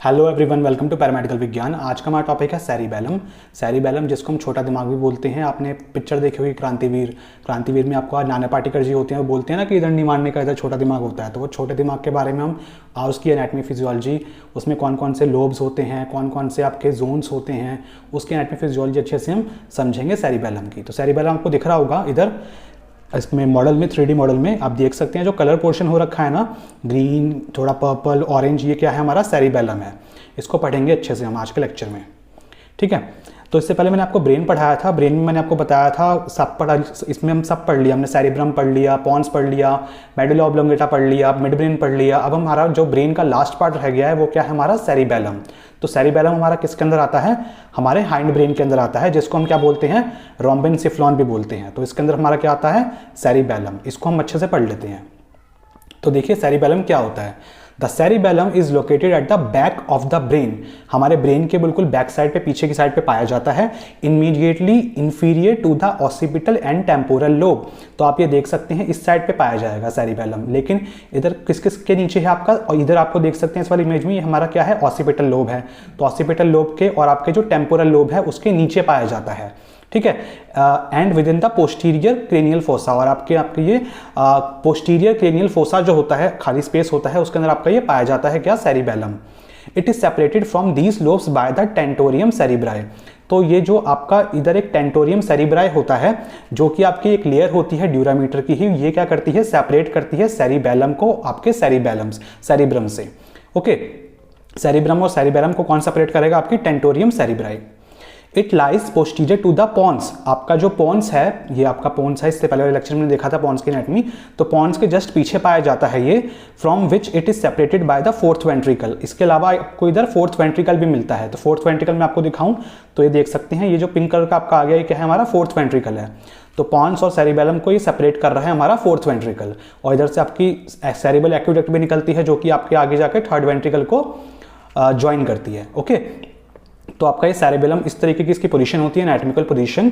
Hello everyone, welcome to paramedical विज्ञान। आज का हमारा टॉपिक है सेरिबेलम। सेरिबेलम जिसको हम छोटा दिमाग भी बोलते हैं। आपने पिक्चर देखी होगी क्रांतिवीर। क्रांतिवीर में आपको नाना पाटेकर जी होते हैं, वो बोलते हैं ना कि इधर नहीं मारने का, इधर छोटा दिमाग होता है। तो वो छोटे दिमाग के बारे में हम आज उसकी एनाटमी फिजियोलॉजी, उसमें कौन कौन से लोब्स होते हैं, कौन कौन से आपके जोन्स होते हैं, उसकी एनाटमी फिजियोलॉजी अच्छे से हम समझेंगे सेरिबेलम की। तो सेरिबेलम आपको दिख रहा होगा इधर इसमें मॉडल में, 3D मॉडल में आप देख सकते हैं जो कलर पोर्शन हो रखा है ना, ग्रीन, थोड़ा पर्पल, ऑरेंज, ये क्या है? हमारा सेरिबेलम है। इसको पढ़ेंगे अच्छे से हम आज के लेक्चर में, ठीक है। तो इससे पहले मैंने आपको ब्रेन पढ़ाया था। ब्रेन में मैंने आपको बताया था सब पढ़ा, इसमें हम सब पढ़ लिया। हमने सेरिब्रम पढ़ लिया, पॉन्स पढ़ लिया, मेडुला ऑब्लोंगेटा पढ़ लिया, मिड ब्रेन पढ़ लिया। अब हमारा जो ब्रेन का लास्ट पार्ट रह गया है वो क्या है? हमारा सेरिबेलम। तो सेरिबेलम हमारा किसके अंदर आता है? हमारे हाइंड ब्रेन के अंदर आता है, जिसको हम क्या बोलते हैं? रोम्बेनसिफ्लॉन भी बोलते हैं। तो इसके अंदर हमारा क्या आता है? सेरिबेलम। इसको हम अच्छे से पढ़ लेते हैं। तो देखिए सेरिबेलम क्या होता है। The cerebellum is located at the back of the brain. हमारे ब्रेन के बिल्कुल बैक साइड पे, पीछे की साइड पे पाया जाता है। Immediately inferior to the occipital and temporal lobe. तो आप ये देख सकते हैं इस साइड पे पाया जाएगा सेरिबेलम, लेकिन इधर किस किस के नीचे है आपका? और इधर आपको देख सकते हैं इस वाली इमेज में, ये हमारा क्या है? ऑसिपिटल लोब है। तो ऑसिपिटल लोब के और आपके जो टेम्पोरल लोब है उसके नीचे पाया जाता है, ठीक है। And with in the posterior cranial fossa. और आपके ये पोस्टीरियर क्रेनियल फोसा जो होता है, खाली स्पेस होता है, उसके अंदर आपका ये पाया जाता है क्या? Cerebellum. It is separated from these lobes by the tentorium cerebri. तो ये जो आपका इधर एक टेंटोरियम सेरिब्राई होता है, जो कि आपकी एक लेयर होती है ड्यूरामीटर की ही, ये क्या करती है? सेपरेट करती है सेरिबेलम को आपके सेरिब्रम से। ओके, सेरिब्रम और सेरिबेलम को कौन सेपरेट करेगा? आपकी tentorium cerebri. It lies posterior to the pons. आपका जो पॉन्स है, ये आपका पॉन्स है, इससे पहले वाले लेक्चर में देखा था पॉन्स की एनाटमी। तो पॉन्स के जस्ट पीछे पाया जाता है ये, from which it is separated by the fourth ventricle. इसके अलावा आपको इधर फोर्थ वेंट्रिकल भी मिलता है। तो फोर्थ वेंट्रिकल में आपको दिखाऊं तो ये देख सकते हैं, ये जो पिंक कलर का आपका आ गया, ये क्या है? हमारा फोर्थ वेंट्रिकल है। तो पॉन्स और सेरिबेलम को ये सेपरेट कर रहा है हमारा फोर्थ वेंट्रिकल। और इधर से आपकी सेरिबल एक्वेडक्ट भी निकलती है, जो कि आपके आगे जाकर थर्ड वेंट्रिकल को ज्वाइन करती है। ओके, तो आपका ये सेरिबेलम इस तरीके की इसकी पोजीशन होती है, एनाटॉमिकल पोजीशन।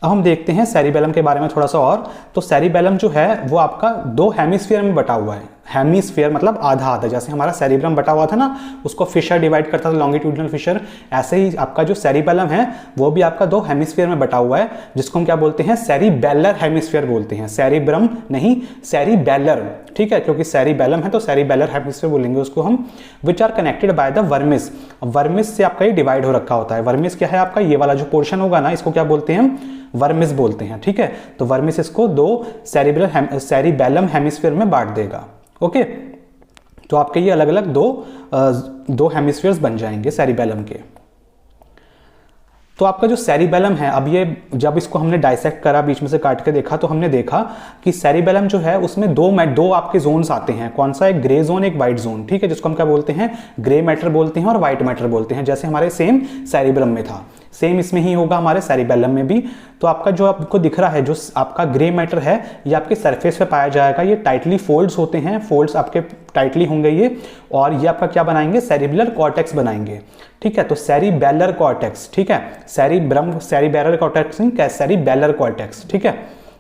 अब हम देखते हैं सेरिबेलम के बारे में थोड़ा सा और। तो सेरिबेलम जो है वो आपका दो हेमिस्फीयर में बटा हुआ है। हेमिस्फीयर मतलब आधा आधा। जैसे हमारा सेरिब्रम बटा हुआ था ना, उसको फिशर डिवाइड करता था, लॉन्गिट्यूडिनल फिशर। ऐसे ही आपका जो सेरिबेलम है वो भी आपका दो हेमिस्फीयर में बटा हुआ है, जिसको हम क्या बोलते हैं? सेरिबेलर हेमिस्फीयर बोलते हैं। सेरिब्रम नहीं, सेरिबेलर, ठीक है। क्योंकि सेरिबेलम है तो सेरिबेलर हेमिस्फीयर बोलेंगे उसको हम। Which are connected by the vermis. Vermis से आपका ये डिवाइड हो रखा होता है। वर्मिस क्या है आपका? ये वाला जो पोर्शन होगा ना, इसको क्या बोलते हैं हम? वर्मिस बोलते हैं, ठीक है। तो वर्मिस इसको दो सेरिबेलम हेमिस्फीयर में बांट देगा। ओके, तो आपके ये अलग अलग दो हेमिस्फीयर्स बन जाएंगे सेरिबेलम के। तो आपका जो सेरिबेलम है, अब ये जब इसको हमने डाइसेक्ट करा, बीच में से काट के देखा, तो हमने देखा कि सेरिबेलम जो है उसमें दो आपके जोन्स आते हैं। कौन सा? एक ग्रे जोन, एक व्हाइट जोन, ठीक है। जिसको हम क्या बोलते हैं? ग्रे मैटर बोलते हैं और व्हाइट मैटर बोलते हैं। जैसे हमारे सेम सेरिब्रम में था, सेम इसमें ही होगा हमारे सेरिबेलम में भी। तो आपका जो आपको दिख रहा है, जो आपका ग्रे मैटर है, ये आपके सरफेस पे पाया जाएगा। ये टाइटली फोल्ड्स होते हैं, फोल्ड्स आपके टाइटली होंगे ये, और ये आपका क्या बनाएंगे? सेरिबेलर कॉर्टेक्स बनाएंगे, ठीक है। तो सेरिबेलर कॉर्टेक्स, ठीक है। सेरिब्रम सेरिबेलर कॉर्टेक्स नहीं, सेरिबेलर कॉर्टेक्स, ठीक है।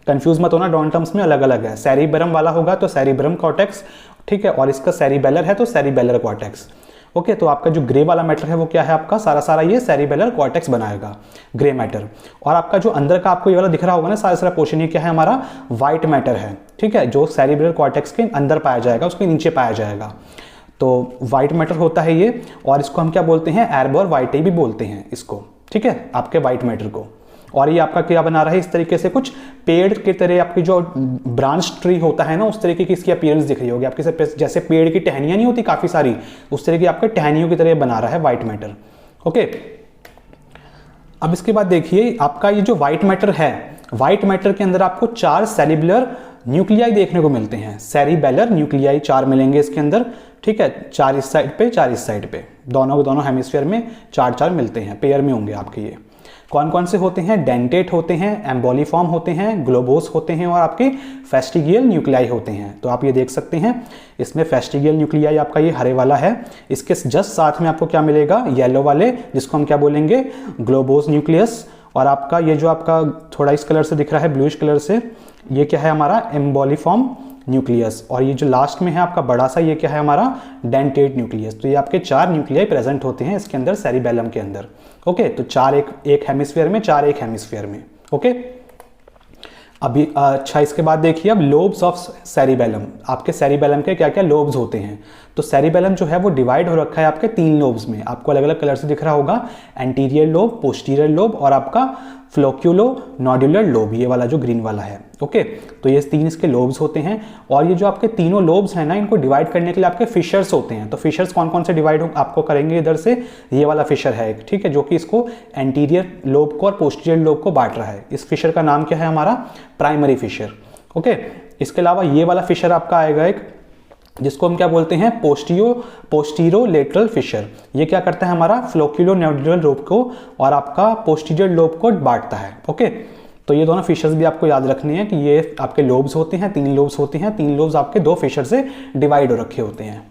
कंफ्यूज मत होना, डॉन टर्म्स में अलग अलग है। सेरिब्रम वाला होगा तो सेरिब्रम कॉर्टेक्स, ठीक है, और इसका सेरिबेलर है तो सेरिबेलर कॉर्टेक्स। ओके, तो आपका जो ग्रे वाला मैटर है वो क्या है आपका? सारा ये सेरिबेलर कॉर्टेक्स बनाएगा, ग्रे मैटर। और आपका जो अंदर का आपको ये वाला दिख रहा होगा ना, सारा पोर्शन, ये क्या है? हमारा व्हाइट मैटर है, ठीक है, जो सेरिबेलर कॉर्टेक्स के अंदर पाया जाएगा, उसके नीचे पाया जाएगा। तो व्हाइट मैटर होता है ये, और इसको हम क्या बोलते हैं? एर्बोर वाइटे भी बोलते हैं इसको, ठीक है, आपके व्हाइट मैटर को। और ये आपका क्या बना रहा है? इस तरीके से कुछ पेड़ की तरह, आपकी जो ब्रांच ट्री होता है ना, उस तरीके की इसकी अपीयरेंस दिख रही होगी आपके। जैसे पेड़ की टहनियां नहीं होती काफी सारी, उस तरह की आपके टहनियों की तरह बना रहा है व्हाइट मैटर। ओके, अब इसके बाद देखिए आपका ये जो व्हाइट मैटर है, व्हाइट मैटर के अंदर आपको 4 सेरिबेलर न्यूक्लियाई देखने को मिलते हैं। सेरिबेलर न्यूक्लियाई 4 मिलेंगे इसके अंदर, ठीक है। 4 इस साइड पे, 4 इस साइड पे, दोनों हेमिस्फीयर में 4 मिलते हैं, पेयर में होंगे आपके। ये कौन कौन से होते हैं? डेंटेट होते हैं, एम्बोलीफॉर्म होते हैं, ग्लोबोस होते हैं, और आपके फेस्टिगियल न्यूक्लियाई होते हैं। तो आप ये देख सकते हैं, इसमें फेस्टिगियल न्यूक्लियाई आपका ये हरे वाला है। इसके जस्ट साथ में आपको क्या मिलेगा? येलो वाले, जिसको हम क्या बोलेंगे? Globose nucleus. और आपका ये जो आपका थोड़ा इस कलर से दिख रहा है, ब्लूइश कलर से, ये क्या है? हमारा एम्बोलीफॉर्म न्यूक्लियस, और ये जो लास्ट में है आपका बड़ा सा, ये क्या है हमारा डेंटेट न्यूक्लियस। तो ये आपके 4 न्यूक्लियाई प्रेजेंट होते हैं इसके अंदर, सेरिबेलम के अंदर। ओके, तो 4 एक हेमिस्फीयर में, 4 एक हेमिस्फीयर में। ओके, अभी अच्छा, इसके बाद देखिए अब लोब्स ऑफ सेरिबेलम। आपके सेरिबेलम के क्या क्या लोब्स होते हैं। तो सेरिबेलम जो है वो डिवाइड हो रखा है आपके 3 लोब्स में, आपको अलग अलग कलर से दिख रहा होगा, एंटीरियर लोब, पोस्टीरियर लोब और आपका फ्लोक्यूलो नोडुलर लोब, ये वाला जो ग्रीन वाला है। ओके, तो ये 3 इसके लोब्स होते हैं। और ये जो आपके तीनों लोब्स हैं ना, इनको डिवाइड करने के लिए आपके फिशर्स होते हैं। तो फिशर्स कौन कौन से डिवाइड आपको करेंगे इधर से, ये वाला फिशर है एक, ठीक है, जो कि इसको एंटीरियर लोब को और पोस्टीरियर लोब को बांट रहा है। इस फिशर का नाम क्या है हमारा, प्राइमरी फिशर। ओके, इसके अलावा ये वाला फिशर आपका आएगा एक, जिसको हम क्या बोलते हैं, पोस्टीरो लेटरल फिशर। ये क्या करता है हमारा फ्लोक्यूलो नोडुलर लोब को और आपका पोस्टीरियर लोब को बांटता है। ओके, तो ये दोनों फिशर्स भी आपको याद रखने हैं कि ये आपके लोब्स होते हैं, 3 लोब्स होते हैं, 3 लोब्स आपके 2 फिशर से डिवाइड हो रखे होते हैं।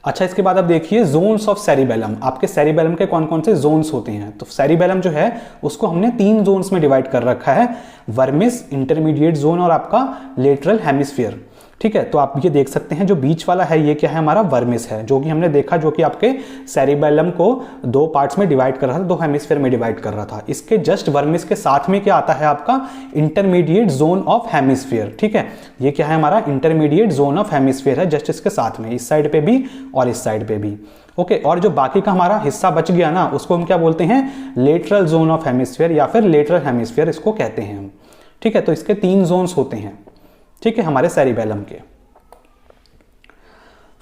अच्छा, इसके बाद आप देखिए जोन्स ऑफ सेरिबेलम। आपके सेरिबेलम के कौन कौन से जोन्स होते हैं। तो सेरिबेलम जो है उसको हमने 3 जोन्स में डिवाइड कर रखा है, वर्मिस, इंटरमीडिएट जोन और आपका लेटरल हेमिस्फीयर। ठीक है, तो आप ये देख सकते हैं जो बीच वाला है ये क्या है हमारा, वर्मिस है, जो कि हमने देखा जो कि आपके सेरिबेलम को 2 पार्ट्स में डिवाइड कर रहा था, 2 हेमिस्फीयर में डिवाइड कर रहा था। इसके जस्ट वर्मिस के साथ में क्या आता है आपका, इंटरमीडिएट जोन ऑफ हेमिस्फीयर। ठीक है, ये क्या है हमारा, इंटरमीडिएट जोन ऑफ हेमिस्फीयर है जस्ट इसके साथ में, इस साइड पे भी और इस साइड पे भी। ओके, और जो बाकी का हमारा हिस्सा बच गया ना, उसको हम क्या बोलते हैं, लेटरल जोन ऑफ हेमिस्फीयर या फिर लेटरल हेमिस्फीयर इसको कहते हैं हम। ठीक है, तो इसके 3 जोन्स होते हैं, ठीक है, हमारे सेरिबेलम के।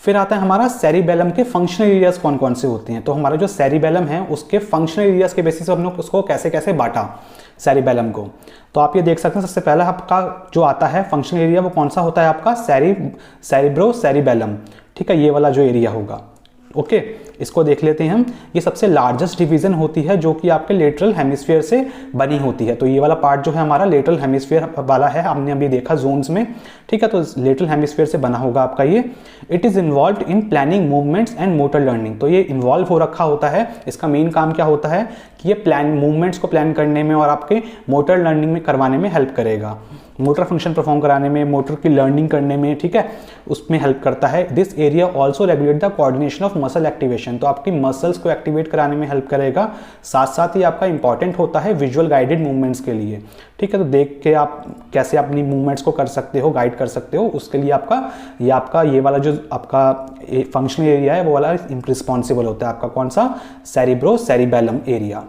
फिर आता है हमारा सेरिबेलम के फंक्शनल एरियाज कौन कौन से होते हैं। तो हमारा जो सेरिबेलम है उसके फंक्शनल एरियाज के बेसिस पे हम लोग उसको कैसे कैसे बांटा सेरिबेलम को। तो आप ये देख सकते हैं, सबसे पहला आपका जो आता है फंक्शनल एरिया वो कौन सा होता है आपका, सेरिब्रो सेरिबेलम। ठीक है, ये वाला जो एरिया होगा। ओके, इसको देख लेते हैं हम। ये सबसे लार्जेस्ट डिवीजन होती है जो कि आपके लेटरल हेमिस्फीयर से बनी होती है। तो ये वाला पार्ट जो है हमारा लेटरल हेमिस्फीयर वाला है, हमने अभी देखा जोन्स में। ठीक है, तो लेटरल हेमिस्फीयर से बना होगा आपका ये। It is involve in planning movements and motor learning. तो ये इन्वॉल्व हो रखा होता है, इसका मेन काम क्या होता है कि ये मूवमेंट्स को प्लान करने में और आपके मोटर लर्निंग में करवाने में हेल्प करेगा, मोटर फंक्शन परफॉर्म कराने में, मोटर की लर्निंग करने में। ठीक है, उसमें हेल्प करता है। This area also regulate the coordination of muscle activation. तो आपकी मसल्स को एक्टिवेट कराने में हेल्प करेगा। साथ साथ ही आपका इंपॉर्टेंट होता है विजुअल गाइडेड मूवमेंट्स के लिए। ठीक है, तो देख के आप कैसे अपनी मूवमेंट्स को कर सकते हो, गाइड कर सकते हो, उसके लिए आपका ये वाला जो आपका फंक्शनल एरिया है वो वाला रिस्पॉन्सिबल होता है आपका, कौन सा, सेरिब्रो सेरिबेलम एरिया।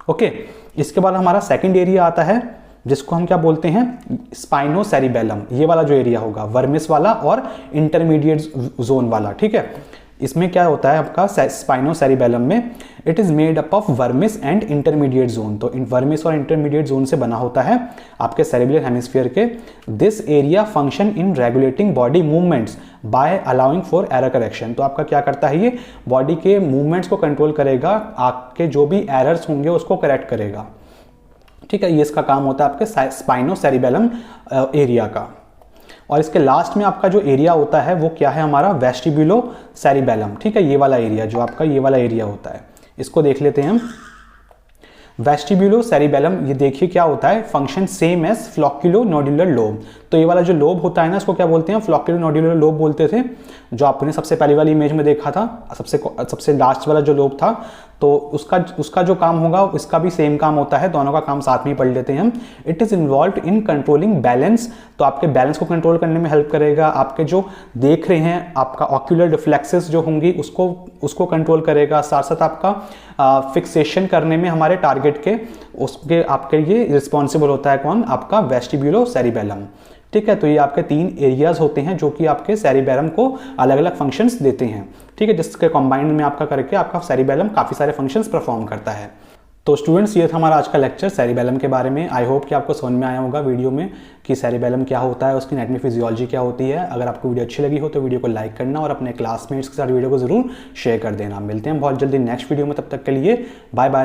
ओके, इसके बाद हमारा सेकेंड एरिया आता है जिसको हम क्या बोलते हैं, स्पाइनो सेरिबेलम। ये वाला जो एरिया होगा, वर्मिस वाला और इंटरमीडिएट जोन वाला। ठीक है, इसमें क्या होता है आपका स्पाइनो सेरिबेलम में, it is made up of vermis and intermediate zone. तो वर्मिस और इंटरमीडिएट जोन से बना होता है आपके सेरिबेलर हेमिस्फीयर के। This area function in regulating body movements by allowing for error correction. तो आपका क्या करता है, ये बॉडी के मूवमेंट्स को कंट्रोल करेगा, आपके जो भी एरर्स होंगे उसको करेक्ट करेगा। ठीक है, ये इसका काम होता है आपके स्पाइनो सेरिबेलम एरिया का। और इसके लास्ट में आपका जो एरिया होता है वो क्या है हमारा, वेस्टिब्यूलो सेरिबेलम। ठीक है, ये वाला एरिया जो आपका ये वाला एरिया होता है, इसको देख लेते हैं हम। वेस्टिब्यूलो सेरिबेलम, ये देखिए क्या होता है, function same as flocculonodular lobe. तो ये वाला जो लोब होता है ना, इसको क्या बोलते हैं, फ्लोक्यूलो नोडुलर लोब बोलते थे, जो आपने सबसे पहली वाली इमेज में देखा था। सबसे लास्ट वाला जो लोब था, तो उसका जो काम होगा उसका भी सेम काम होता है, दोनों का काम साथ में ही पढ़ लेते हैं हम। It is involve in controlling balance. तो आपके बैलेंस को कंट्रोल करने में हेल्प करेगा, आपके जो देख रहे हैं आपका ऑक्यूलर रिफ्लेक्सेस जो होंगी उसको कंट्रोल करेगा। साथ साथ आपका फिक्सेशन करने में हमारे टारगेट के उसके आपके लिए रिस्पॉन्सिबल होता है कौन, आपका वेस्टिब्यूलो सेरिबेलम। ठीक है, तो ये आपके 3 एरियाज होते हैं जो कि आपके सेरिबेलम को अलग अलग फंक्शंस देते हैं। ठीक है, जिसके कॉम्बाइंड में आपका करके आपका सेरिबेलम काफ़ी सारे फंक्शंस परफॉर्म करता है। तो स्टूडेंट्स, ये था हमारा आज का लेक्चर सेरिबेलम के बारे में। आई होप कि आपको समझ में आया होगा वीडियो में कि सेरिबेलम क्या होता है, उसकी एनाटॉमी फिजियोलॉजी क्या होती है। अगर आपको वीडियो अच्छी लगी हो तो वीडियो को लाइक करना और अपने क्लासमेट्स के साथ वीडियो को जरूर शेयर कर देना। मिलते हैं बहुत जल्दी नेक्स्ट वीडियो में, तब तक के लिए बाय बाय।